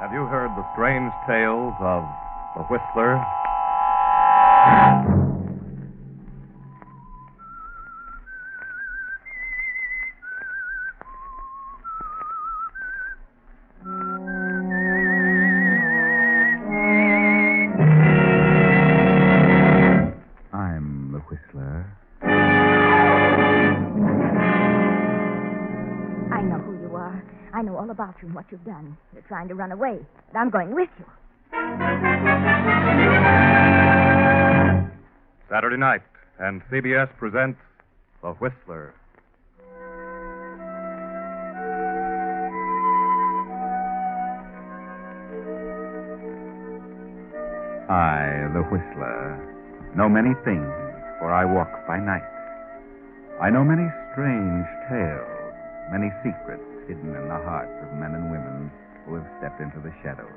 Have you heard the strange tales of the Whistler? I'm the Whistler. I know who you are. I know all about you and what you've done. You're trying to run away, but I'm going with you. Saturday night, and CBS presents The Whistler. I, the Whistler, know many things, for I walk by night. I know many strange tales, many secrets hidden in the hearts of men and women who have stepped into the shadows.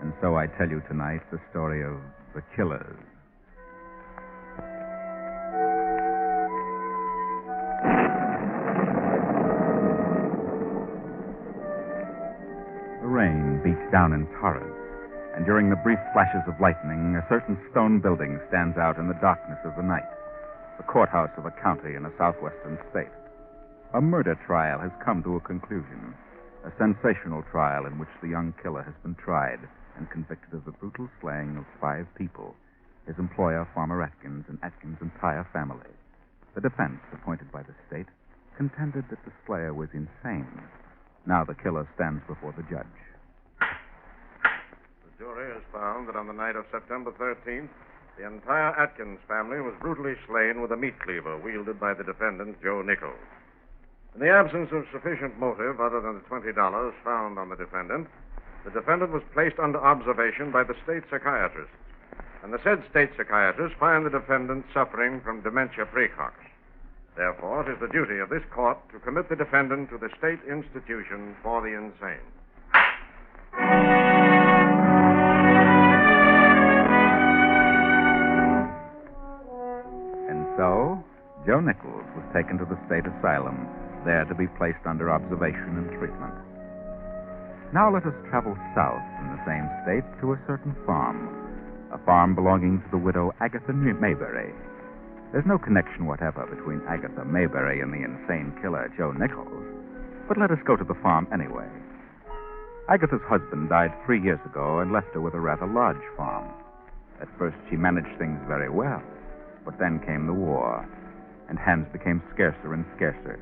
And so I tell you tonight the story of the killers. The rain beats down in torrents, and during the brief flashes of lightning, a certain stone building stands out in the darkness of the night, the courthouse of a county in a southwestern state. A murder trial has come to a conclusion, a sensational trial in which the young killer has been tried and convicted of the brutal slaying of 5 people, his employer, Farmer Atkins, and Atkins' entire family. The defense, appointed by the state, contended that the slayer was insane. Now the killer stands before the judge. The jury has found that on the night of September 13th, the entire Atkins family was brutally slain with a meat cleaver wielded by the defendant, Joe Nichols. In the absence of sufficient motive other than the $20 found on the defendant was placed under observation by the state psychiatrist. And the said state psychiatrist find the defendant suffering from dementia praecox. Therefore, it is the duty of this court to commit the defendant to the state institution for the insane. And so, Joe Nichols was taken to the state asylum, there to be placed under observation and treatment. Now let us travel south in the same state to a certain farm, a farm belonging to the widow Agatha Mayberry. There's no connection whatever between Agatha Mayberry and the insane killer Joe Nichols, but let us go to the farm anyway. Agatha's husband died 3 years ago and left her with a rather large farm. At first she managed things very well, but then came the war, and hands became scarcer and scarcer.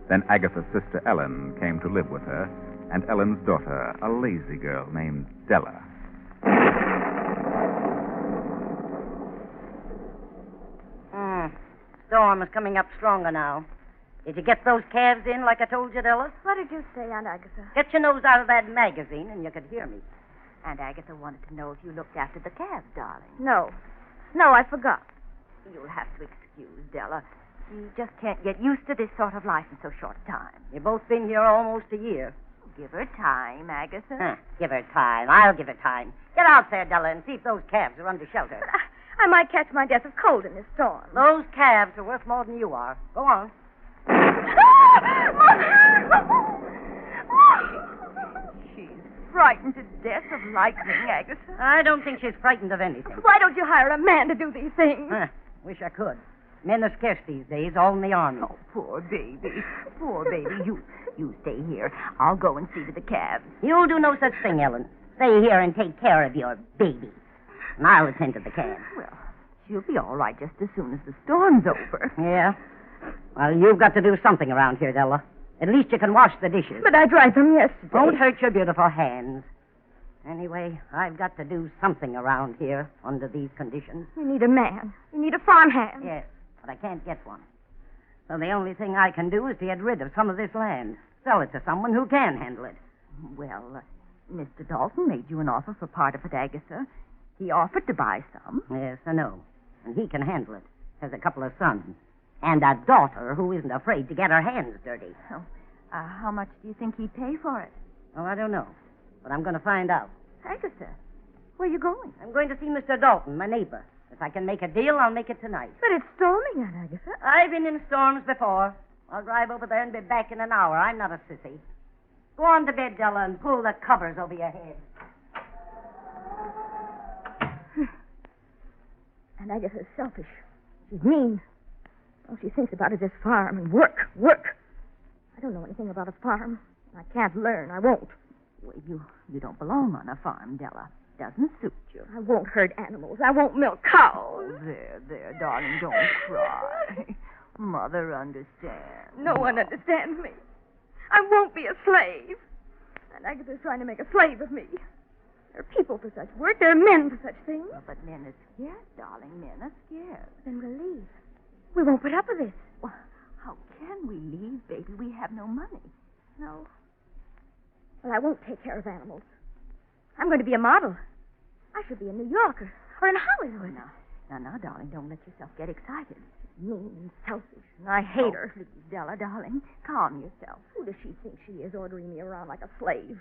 Then Agatha's sister Ellen came to live with her, and Ellen's daughter, a lazy girl named Della. Storm is coming up stronger now. Did you get those calves in like I told you, Della? What did you say, Aunt Agatha? Get your nose out of that magazine and you could hear me. Aunt Agatha wanted to know if you looked after the calves, darling. No, I forgot. You'll have to excuse Della. She just can't get used to this sort of life in so short a time. You've both been here almost a year. Give her time, Agatha. Give her time. I'll give her time. Get out there, Della, and see if those calves are under shelter. But I might catch my death of cold in this storm. Those calves are worth more than you are. Go on. She's frightened to death of lightning, Agatha. I don't think she's frightened of anything. Why don't you hire a man to do these things? Wish I could. Men are scarce these days, all in the army. Oh, poor baby. Poor baby. You stay here. I'll go and see to the calves. You'll do no such thing, Ellen. Stay here and take care of your baby. And I'll attend to the calves. Well, she'll be all right just as soon as the storm's over. Yeah? Well, you've got to do something around here, Della. At least you can wash the dishes. But I dried them yesterday. Don't hurt your beautiful hands. Anyway, I've got to do something around here under these conditions. You need a man. You need a farmhand. Yes, but I can't get one. So the only thing I can do is to get rid of some of this land. Sell it to someone who can handle it. Well, Mr. Dalton made you an offer for part of it, Agatha. He offered to buy some. Yes, I know. And he can handle it. Has a couple of sons. And a daughter who isn't afraid to get her hands dirty. Oh, how much do you think he'd pay for it? Oh, I don't know. But I'm going to find out. Agatha, where are you going? I'm going to see Mr. Dalton, my neighbor. If I can make a deal, I'll make it tonight. But it's storming, Aunt Agatha. I've been in storms before. I'll drive over there and be back in an hour. I'm not a sissy. Go on to bed, Della, and pull the covers over your head. And Agatha's selfish. She's mean. All she thinks about is this farm and work, work. I don't know anything about a farm. I can't learn. I won't. Well, you don't belong on a farm, Della. Doesn't suit you. I won't hurt animals. I won't milk cows. There, darling, don't cry. Mother understands. No one understands me. I won't be a slave. And Agatha's trying to make a slave of me. There are people for such work. There are men for such things. Well, but men are scared, darling. Men are scared. Then we'll leave. We won't put up with this. Well, how can we leave, baby? We have no money. No. Well, I won't take care of animals. I'm going to be a model. I should be in New York or in Hollywood. Now, darling, don't let yourself get excited. Mean and selfish, and I hate her. Please, Della, darling, calm yourself. Who does she think she is, ordering me around like a slave?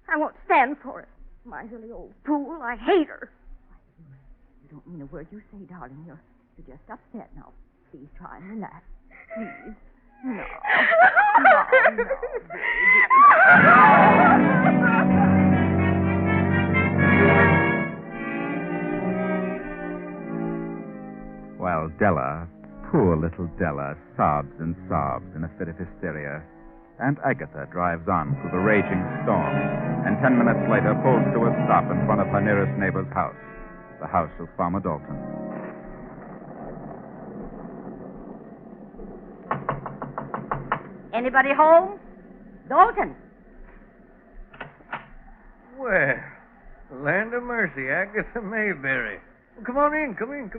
I won't stand for it. Miserly old fool. I hate her. You don't mean a word you say, darling. You're just upset now. Please try and relax. Please. No, baby. While Della, poor little Della, sobs and sobs in a fit of hysteria, and Agatha drives on through the raging storm, and 10 minutes later pulls to a stop in front of her nearest neighbor's house, the house of Farmer Dalton. Anybody home? Dalton. Well, land of mercy, Agatha Mayberry. Well, come on in, come in.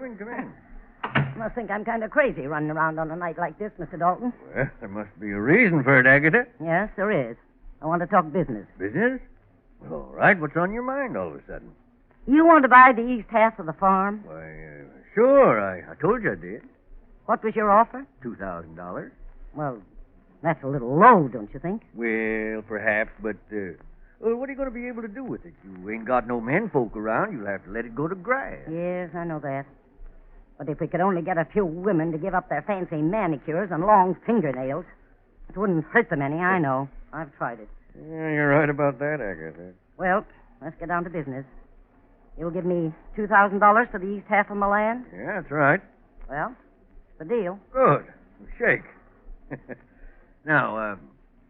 You must think I'm kind of crazy running around on a night like this, Mr. Dalton. Well, there must be a reason for it, Agatha. Yes, there is. I want to talk business. Business? Well, all right. What's on your mind all of a sudden? You want to buy the east half of the farm? Why, sure. I told you I did. What was your offer? $2,000. Well, that's a little low, don't you think? Well, perhaps, but well, what are you going to be able to do with it? You ain't got no men folk around. You'll have to let it go to grass. Yes, I know that. But if we could only get a few women to give up their fancy manicures and long fingernails, it wouldn't hurt them any, I know. I've tried it. Yeah, you're right about that, Agatha. Well, let's get down to business. You'll give me $2,000 for the east half of my land? Yeah, that's right. Well, the deal. Good. Shake. Now,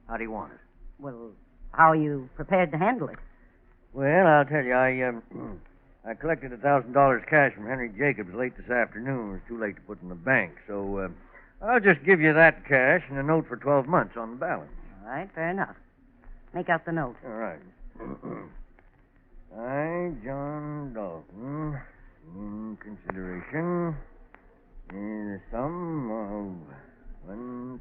how do you want it? Well, how are you prepared to handle it? Well, I'll tell you, I collected $1,000 cash from Henry Jacobs late this afternoon. It was too late to put in the bank, so I'll just give you that cash and a note for 12 months on the balance. All right, fair enough. Make out the note. All right. I, John Dalton, in consideration, in the sum of $1,000.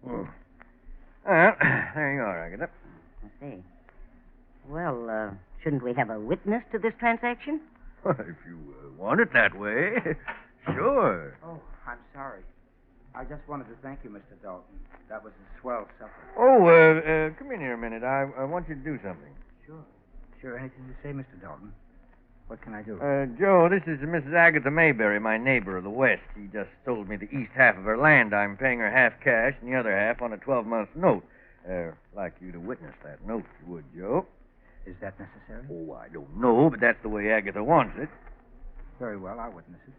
Well, there you are, Agatha. I see. Well, shouldn't we have a witness to this transaction? Well, if you want it that way, sure. Oh, I'm sorry. I just wanted to thank you, Mr. Dalton. That was a swell supper. Oh, come in here a minute. I want you to do something. Sure. Anything to say, Mr. Dalton? What can I do? Joe, this is Mrs. Agatha Mayberry, my neighbor of the West. She just sold me the east half of her land. I'm paying her half cash and the other half on a 12-month note. Like you to witness that note, if you would, Joe. Is that necessary? Oh, I don't know, but that's the way Agatha wants it. Very well, I'll witness it.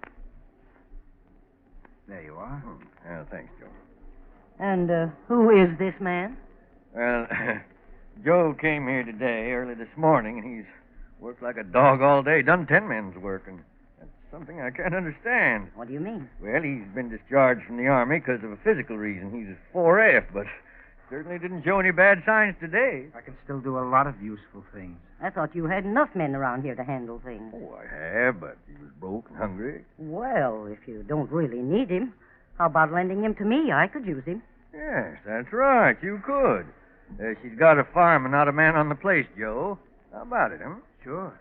There you are. Thanks, Joe. And who is this man? Well, Joe came here today, early this morning, and he's worked like a dog all day, done 10 men's work, and that's something I can't understand. What do you mean? Well, he's been discharged from the Army because of a physical reason. He's a 4F, but certainly didn't show any bad signs today. I can still do a lot of useful things. I thought you had enough men around here to handle things. Oh, I have, but he was broke and hungry. Well, if you don't really need him, how about lending him to me? I could use him. Yes, that's right. You could. She's got a farm and not a man on the place, Joe. How about it, huh? Sure,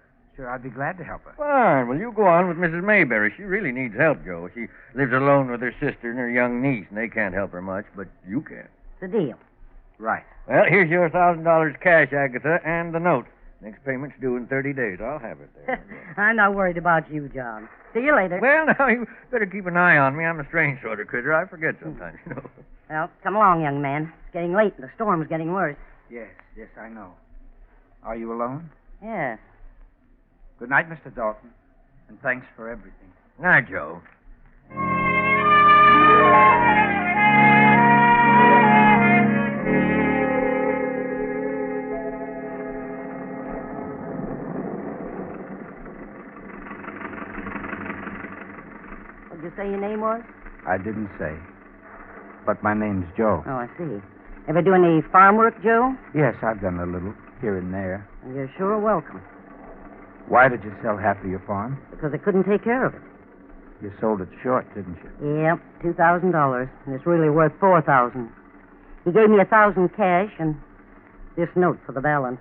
I'd be glad to help her. Fine. Well, you go on with Mrs. Mayberry. She really needs help, Joe. She lives alone with her sister and her young niece, and they can't help her much, but you can. It's a deal. Right. Well, here's your $1,000 cash, Agatha, and the note. Next payment's due in 30 days. I'll have it there. I'm not worried about you, John. See you later. Well, now, you better keep an eye on me. I'm a strange sort of critter. I forget sometimes, you know. Well, come along, young man. It's getting late and the storm's getting worse. Yes, I know. Are you alone? Yes. Good night, Mr. Dalton. And thanks for everything. Night, Joe. What'd you say your name was? I didn't say. But my name's Joe. Oh, I see. Ever do any farm work, Joe? Yes, I've done a little here and there. You're sure welcome. Why did you sell half of your farm? Because I couldn't take care of it. You sold it short, didn't you? Yep, $2,000. And it's really worth $4,000. He gave me $1,000 cash and this note for the balance.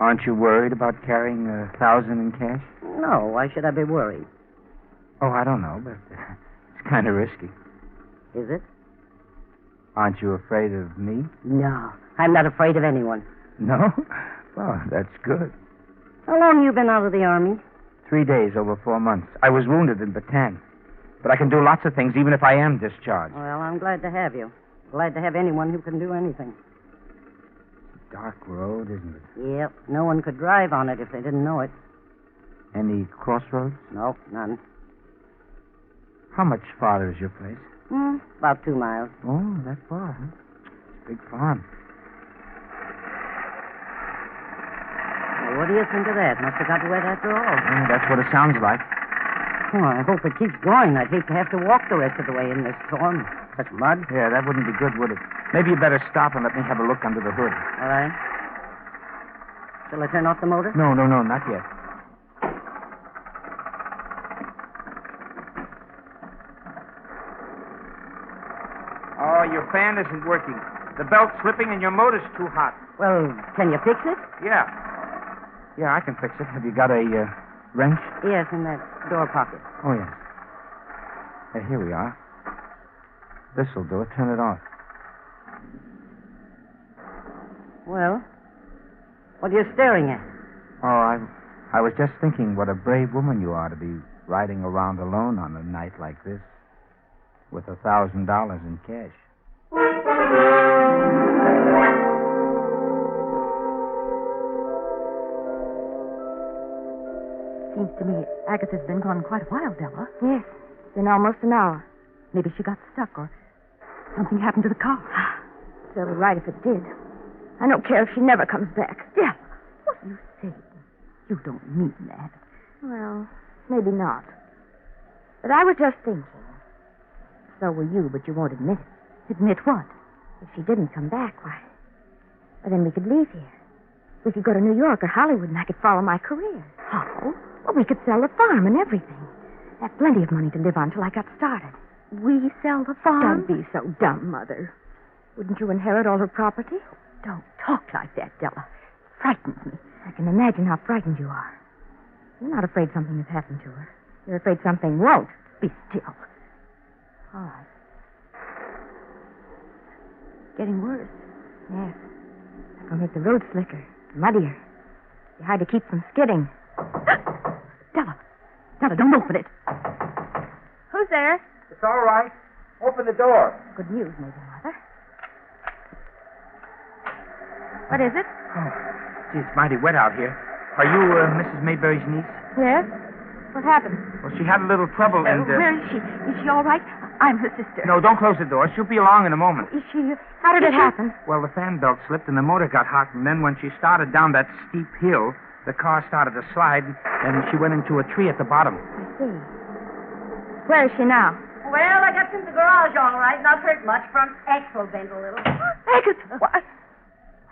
Aren't you worried about carrying $1,000 in cash? No, why should I be worried? Oh, I don't know, but it's kind of risky. Is it? Aren't you afraid of me? No, I'm not afraid of anyone. No? Well, that's good. How long have you been out of the Army? 3 days over 4 months. I was wounded in Bataan. But I can do lots of things, even if I am discharged. Well, I'm glad to have you. Glad to have anyone who can do anything. It's a dark road, isn't it? Yep, no one could drive on it if they didn't know it. Any crossroads? Nope, none. How much farther is your place? About 2 miles. Oh, that far, huh? It's a big farm. Well, what do you think of that? Must have got wet after all. Yeah, that's what it sounds like. Oh, I hope it keeps going. I'd hate to have to walk the rest of the way in this storm. Such mud. Yeah, that wouldn't be good, would it? Maybe you better stop and let me have a look under the hood. All right. Shall I turn off the motor? No, not yet. Oh, your fan isn't working. The belt's slipping and your motor's too hot. Well, can you fix it? Yeah. Yeah, I can fix it. Have you got a wrench? Yes, in that door pocket. Oh, yes. Here we are. This'll do it. Turn it off. Well, what are you staring at? Oh, I was just thinking what a brave woman you are to be riding around alone on a night like this with $1,000 in cash. Seems to me Agatha's been gone quite a while, Della. Yes, it's been almost an hour. Maybe she got stuck or something happened to the car. They'll be right if it did. I don't care if she never comes back. Della, what are you saying? You don't mean that. Well, maybe not. But I was just thinking. So were you, but you won't admit it. Admit what? If she didn't come back, why, well, then we could leave here. We could go to New York or Hollywood, and I could follow my career. How? Well, we could sell the farm and everything. Have plenty of money to live on till I got started. We sell the farm? Don't be so dumb, Mother. Wouldn't you inherit all her property? Don't talk like that, Della. Frightens me. I can imagine how frightened you are. You're not afraid something has happened to her. You're afraid something won't. Be still. All right. Getting worse. Yes. That'll make the road slicker, muddier. Be hard to keep from skidding. Della, don't open it. Who's there? It's all right. Open the door. Good news, maybe, Mother. What is it? Oh, gee, it's mighty wet out here. Are you Mrs. Mayberry's niece? Yes. What happened? Well, she had a little trouble and... Where is she? Is she all right? I'm her sister. No, don't close the door. She'll be along in a moment. Is she... How did it happen? Well, the fan belt slipped and the motor got hot, and then when she started down that steep hill, the car started to slide, and she went into a tree at the bottom. I see. Where is she now? Well, I got in the garage all right. Not hurt much. Front axle bent a little. Agatha! What?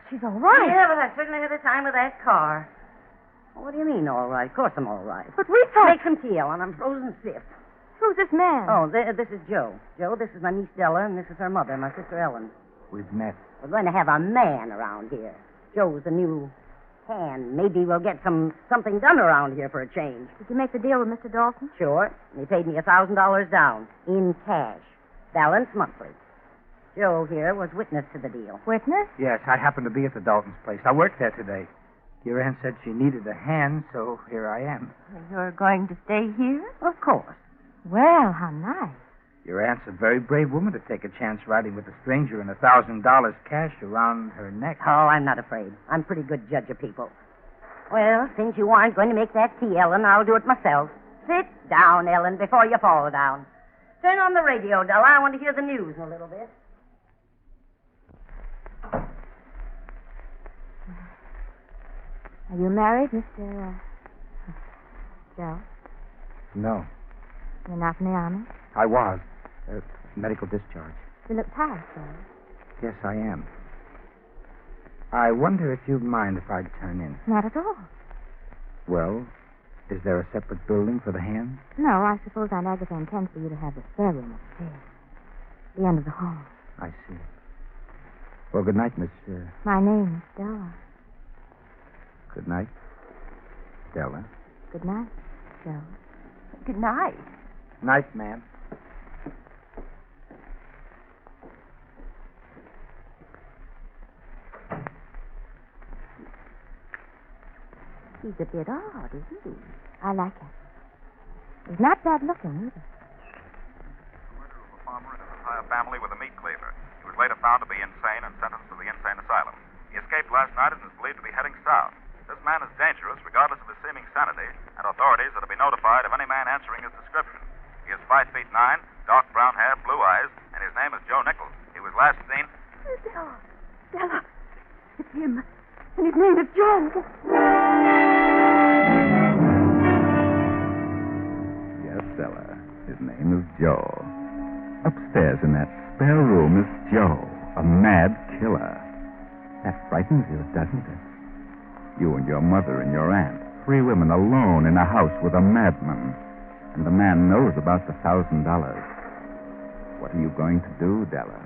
She's all right. Yeah, but I certainly had a time with that car. What do you mean, all right? Of course I'm all right. But we thought... Make some tea, Ellen. I'm frozen stiff. Who's this man? Oh, this is Joe. Joe, this is my niece Della, and this is her mother, my sister Ellen. We've met. We're going to have a man around here. Joe's the new hand. Maybe we'll get something done around here for a change. Did you make the deal with Mr. Dalton? Sure. And he paid me $1,000 down in cash. Balance monthly. Joe here was witness to the deal. Witness? Yes, I happened to be at the Dalton's place. I worked there today. Your aunt said she needed a hand, so here I am. You're going to stay here? Of course. Well, how nice. Your aunt's a very brave woman to take a chance riding with a stranger and $1,000 cash around her neck. Oh, I'm not afraid. I'm a pretty good judge of people. Well, since you aren't going to make that tea, Ellen, I'll do it myself. Sit down, Ellen, before you fall down. Turn on the radio, Della. I want to hear the news in a little bit. Are you married, Mr. Joe? No, You're not in the army? I was. Medical discharge. You look tired, sir. Yes, I am. I wonder if you'd mind if I'd turn in. Not at all. Well, is there a separate building for the hands? No, I suppose Aunt Agatha intends for you to have the spare room upstairs. The end of the hall. I see. Well, good night, Miss... My name is Stella. Good night, Stella. Good night, Joe. Good night. Night, ma'am. He's a bit odd, isn't he? I like him. He's not bad looking either. The murder of a farmer and his entire family with a meat cleaver. He was later found to be insane and sentenced to the insane asylum. He escaped last night and is believed to be heading south. This man is dangerous, regardless of his seeming sanity, and authorities are to be notified of any man answering his description. He is 5 feet 9, dark brown hair, blue eyes, and his name is Joe Nichols. He was last seen... Stella. Stella. It's him. And his name is John. Yes, Stella. His name is Joe. Upstairs in that spare room is Joe, a mad killer. That frightens you, doesn't it? You and your mother and your aunt, 3 women alone in a house with a madman. And the man knows about the $1,000. What are you going to do, Della?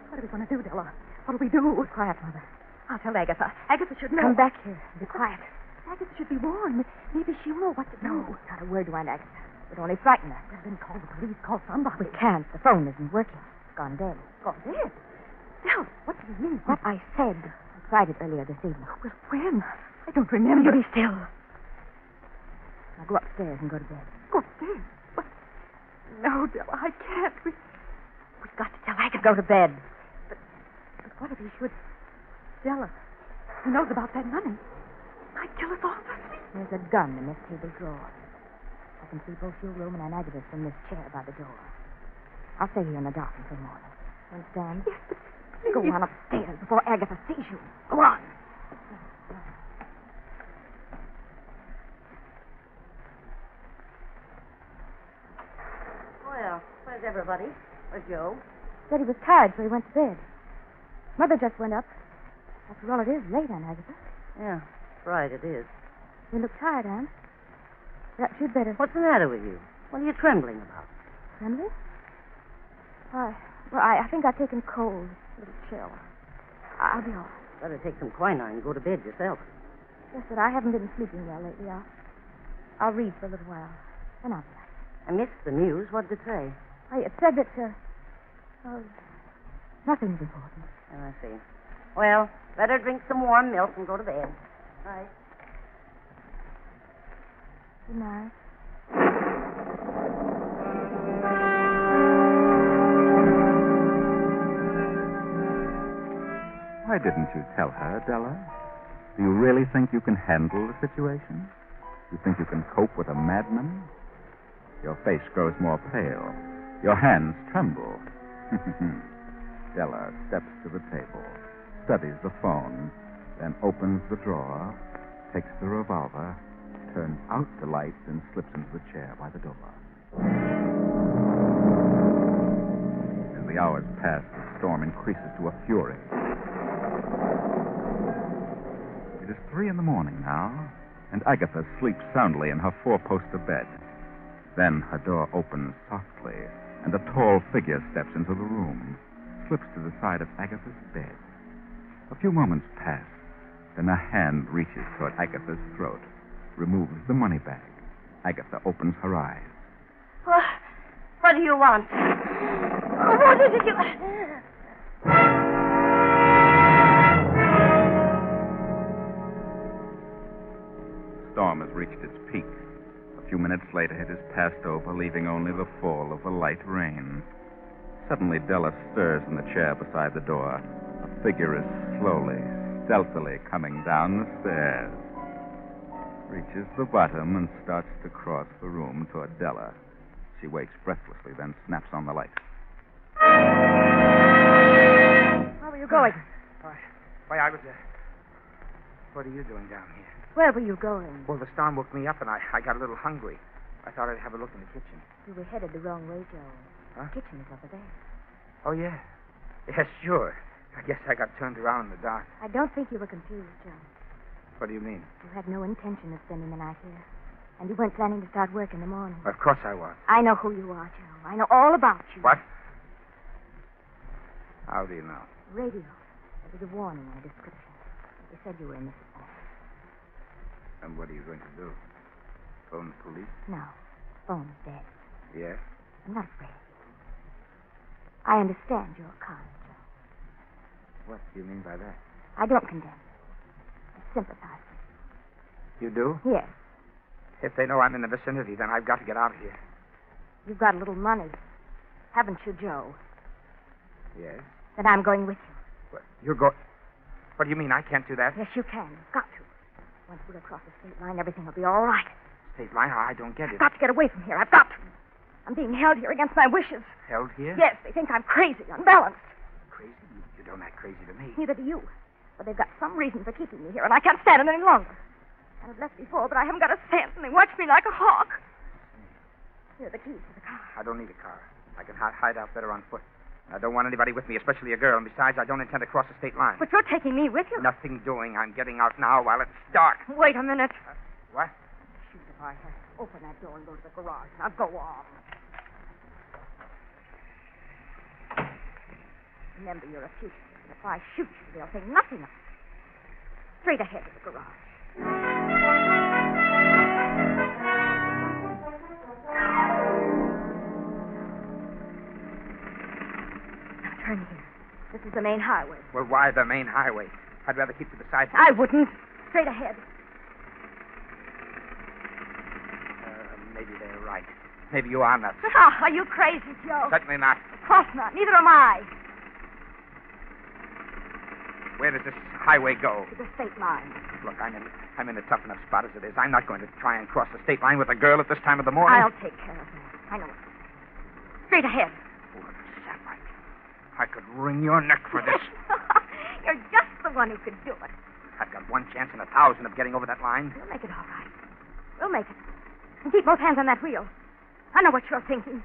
What are we going to do, Della? What'll we do? Quiet, Mother. I'll tell Agatha. Agatha should know. Come back here. Be quiet. Agatha should be warned. Maybe she'll know what to do. No, not a word to Aunt Agatha. It would only frighten her. Well, then call the police. Call somebody. We can't. The phone isn't working. It's gone dead. Gone dead. Stella, what do you mean? What I said. I tried it earlier this evening. Well, when? I don't remember. You be still. Now go upstairs and go to bed. Go upstairs. What? No, Della, I can't. We've got to tell Agatha. Go to bed. But what if he should... Della, he knows about that money. Might kill us all for sleep. There's a gun in this table drawer. I can see both your room and Aunt Agatha's from this chair by the door. I'll stay here in the dark until morning. Understand? Yes, but please. Go on upstairs before Agatha sees you. Go on. Well, where's everybody? Where's Joe? Said he was tired, so he went to bed. Mother just went up. After all, it is late, Aunt Agatha. Yeah, right, it is. You look tired, Aunt. Perhaps you'd better... What's the matter with you? What are you trembling about? Trembling? I think I've taken cold. A little chill. I'll be all right. Better take some quinine and go to bed yourself. Yes, but I haven't been sleeping well lately. I'll read for a little while. Then I'll be back. I missed the news. What did it say? It said that, nothing's important. Oh, I see. Well, better drink some warm milk and go to bed. Right. Good night. Why didn't you tell her, Della? Do you really think you can handle the situation? You think you can cope with a madman? Your face grows more pale. Your hands tremble. Della steps to the table, studies the phone, then opens the drawer, takes the revolver, turns out the lights, and slips into the chair by the door. As the hours pass, the storm increases to a fury. It is 3 a.m. now, and Agatha sleeps soundly in her 4-poster bed. Then her door opens softly, and a tall figure steps into the room, slips to the side of Agatha's bed. A few moments pass, then a hand reaches toward Agatha's throat, removes the money bag. Agatha opens her eyes. What do you want? What is it you... reached its peak. A few minutes later, it has passed over, leaving only the fall of a light rain. Suddenly, Della stirs in the chair beside the door. A figure is slowly, stealthily coming down the stairs. Reaches the bottom and starts to cross the room toward Della. She waits breathlessly, then snaps on the light. Where were you going? Why, I was, What are you doing down here? Where were you going? Well, the storm woke me up, and I got a little hungry. I thought I'd have a look in the kitchen. You were headed the wrong way, Joe. Huh? The kitchen is over there. Oh, yeah. Yes, sure. I guess I got turned around in the dark. I don't think you were confused, Joe. What do you mean? You had no intention of spending the night here. And you weren't planning to start work in the morning. Of course I was. I know who you are, Joe. I know all about you. What? How do you know? Radio. There was a warning and a description. They said you were in Mississippi. And what are you going to do? Phone the police? No. Phone's dead. Yes? I'm not afraid of you. I understand you're kind, Joe. What do you mean by that? I don't condemn you. I sympathize with You do? you. Yes. If they know I'm in the vicinity, then I've got to get out of here. You've got a little money. Haven't you, Joe? Yes? Then I'm going with you. What, you're going... What do you mean I can't do that? Yes, you can. You've got to. Once we're across the state line, everything will be all right. State line? I don't get it. I've got to get away from here. I've got to. I'm being held here against my wishes. Held here? Yes, they think I'm crazy, unbalanced. Crazy? You don't act crazy to me. Neither do you. But they've got some reason for keeping me here, and I can't stand it any longer. I've left before, but I haven't got a cent, and they watch me like a hawk. Here are the keys to the car. I don't need a car. I can hide out better on foot. I don't want anybody with me, especially a girl. And besides, I don't intend to cross the state line. But you're taking me with you. Nothing doing. I'm getting out now while it's dark. Wait a minute. What? Shoot if I have to open that door and go to the garage. Now go on. Remember, you're a fugitive. And if I shoot you, they'll think nothing of it. Straight ahead to the garage. Now turn here. This is the main highway. Well, why the main highway? I'd rather keep to the side. I wouldn't. Straight ahead. Maybe they're right. Maybe you are nuts. Ah, are you crazy, Joe? Certainly not. Of course not. Neither am I. Where does this highway go? To the state line. Look, I'm in a tough enough spot as it is. I'm not going to try and cross the state line with a girl at this time of the morning. I'll take care of that. I know it. Straight ahead. Oh, Sam, I could wring your neck for this. You're just the one who could do it. I've got one chance in 1,000 of getting over that line. We'll make it all right. We'll make it. And keep both hands on that wheel. I know what you're thinking.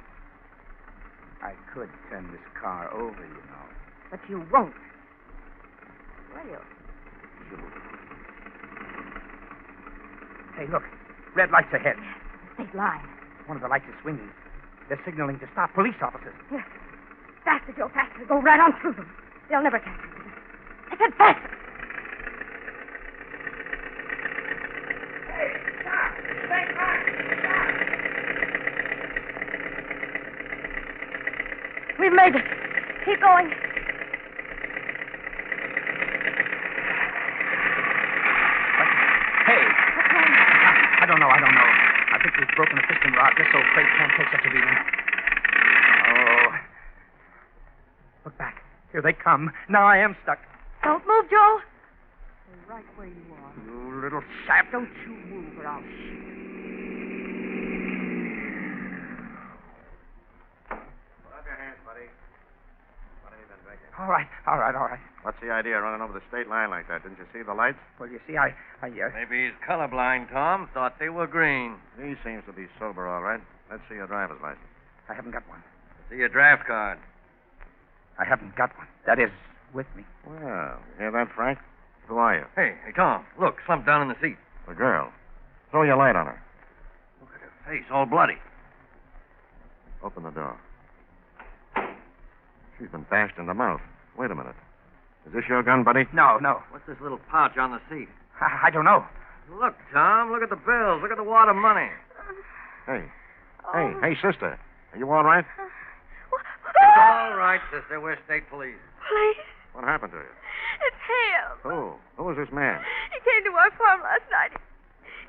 I could turn this car over, you know. But you won't. Will you? Hey, look. Red lights ahead. State line. One of the lights is swinging. They're signaling to stop police officers. Yes. Faster, Joe, faster. Go right on through them. They'll never catch you. I said faster. Hey, stop! State line! Stop! We've made it. Keep going. Hey! I don't know. I think we've broken a piston rod. This old crate can't take such a beating. Oh. Look back. Here they come. Now I am stuck. Don't move, Joe. Stay right where you are. You little sap. Don't you move or I'll shoot. Put up your hands, buddy. What have you been drinking? All right. What's the idea of running over the state line like that? Didn't you see the lights? Well, you see, I Maybe he's colorblind, Tom. Thought they were green. He seems to be sober, all right. Let's see your driver's license. I haven't got one. See your draft card. I haven't got one. That is, with me. Well, you hear that, Frank? Who are you? Hey, Tom. Look, slumped down in the seat. The girl. Throw your light on her. Look at her face, all bloody. Open the door. She's been bashed in the mouth. Wait a minute. Is this your gun, buddy? No. What's this little pouch on the seat? I don't know. Look, Tom. Look at the bills. Look at the wad of money. Hey, sister. Are you all right? It's all right, sister. We're state police. Police? What happened to you? It's him. Who? Who was this man? He came to our farm last night.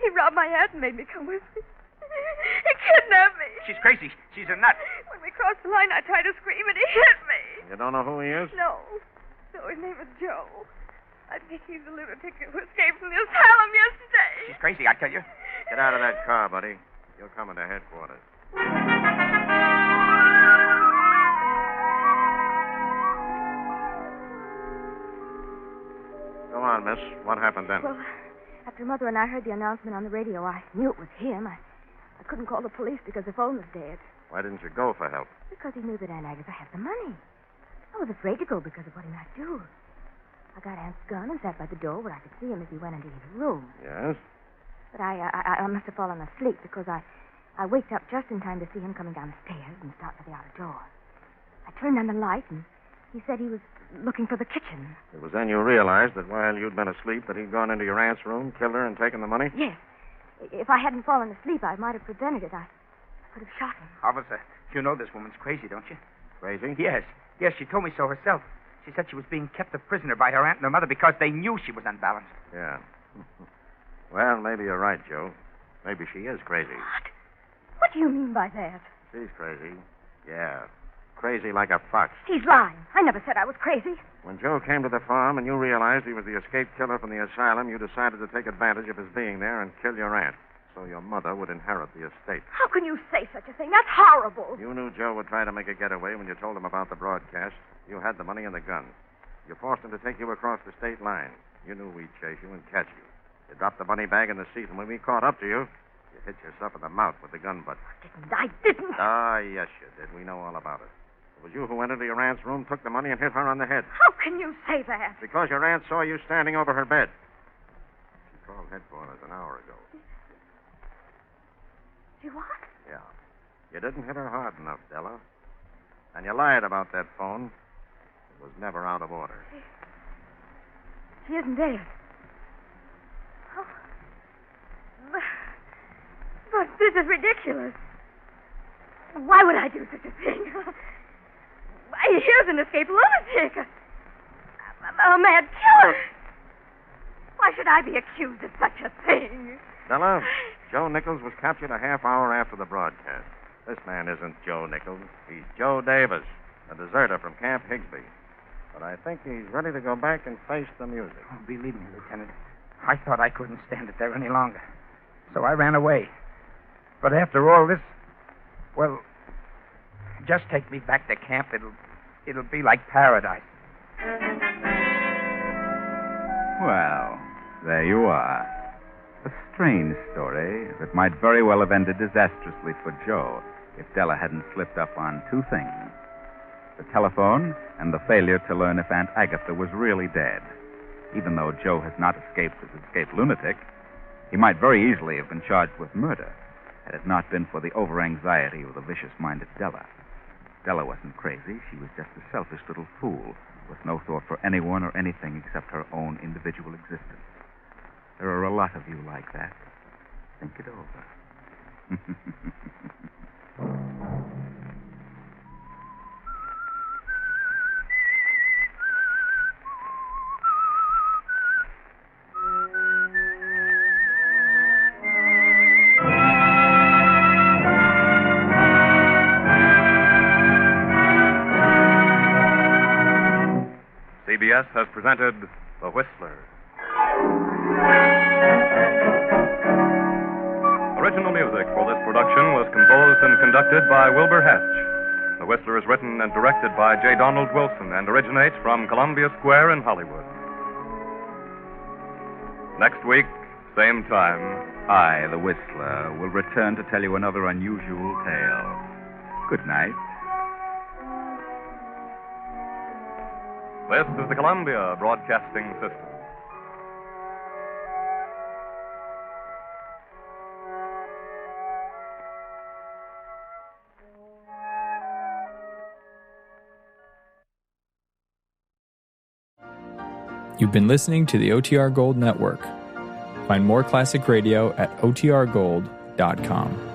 He robbed my aunt and made me come with him. He kidnapped me. She's crazy. She's a nut. When we crossed the line, I tried to scream, and he hit me. You don't know who he is? No. His name is Joe. I think he's the lunatic who escaped from the asylum yesterday. She's crazy, I tell you. Get out of that car, buddy. You'll come into headquarters. Go on, miss. What happened then? Well, after Mother and I heard the announcement on the radio, I knew it was him. I couldn't call the police because the phone was dead. Why didn't you go for help? Because he knew that Aunt Agatha had the money. I was afraid to go because of what he might do. I got Aunt's gun and sat by the door where I could see him as he went into his room. Yes? But I must have fallen asleep because I waked up just in time to see him coming down the stairs and start for the outer door. I turned on the light, and he said he was looking for the kitchen. It was then you realized that while you'd been asleep that he'd gone into your aunt's room, killed her, and taken the money? Yes. If I hadn't fallen asleep, I might have prevented it. I could have shot him. Officer, you know this woman's crazy, don't you? Crazy? Yes. Yes, she told me so herself. She said she was being kept a prisoner by her aunt and her mother because they knew she was unbalanced. Yeah. Well, maybe you're right, Joe. Maybe she is crazy. What? What do you mean by that? She's crazy. Yeah. Crazy like a fox. He's lying. I never said I was crazy. When Joe came to the farm and you realized he was the escaped killer from the asylum, you decided to take advantage of his being there and kill your aunt so your mother would inherit the estate. How can you say such a thing? That's horrible. You knew Joe would try to make a getaway when you told him about the broadcast. You had the money and the gun. You forced him to take you across the state line. You knew we'd chase you and catch you. You dropped the money bag in the seat, and when we caught up to you, you hit yourself in the mouth with the gun butt. I didn't. Ah, yes, you did. We know all about it. It was you who went into your aunt's room, took the money, and hit her on the head. How can you say that? Because your aunt saw you standing over her bed. She called headquarters an hour ago. She what? Yeah. You didn't hit her hard enough, Della. And you lied about that phone. It was never out of order. She isn't dead. Oh. But this is ridiculous. Why would I do such a thing? Here's an escaped lunatic. A mad killer. Why should I be accused of such a thing? Della, Joe Nichols was captured a half hour after the broadcast. This man isn't Joe Nichols. He's Joe Davis, a deserter from Camp Higsby. But I think he's ready to go back and face the music. Oh, believe me, Lieutenant, I thought I couldn't stand it there any longer. So I ran away. But after all this, well, just take me back to camp. It'll be like paradise. Well, there you are. A strange story that might very well have ended disastrously for Joe if Della hadn't slipped up on two things: the telephone and the failure to learn if Aunt Agatha was really dead. Even though Joe has not escaped as escaped lunatic, he might very easily have been charged with murder had it not been for the over-anxiety of the vicious-minded Della. Della wasn't crazy. She was just a selfish little fool with no thought for anyone or anything except her own individual existence. There are a lot of you like that. Think it over. CBS has presented The Whistler. Original music for this production was composed and conducted by Wilbur Hatch. The Whistler is written and directed by J. Donald Wilson and originates from Columbia Square in Hollywood. Next week, same time, I, the Whistler, will return to tell you another unusual tale. Good night. This is the Columbia Broadcasting System. You've been listening to the OTR Gold Network. Find more classic radio at otrgold.com.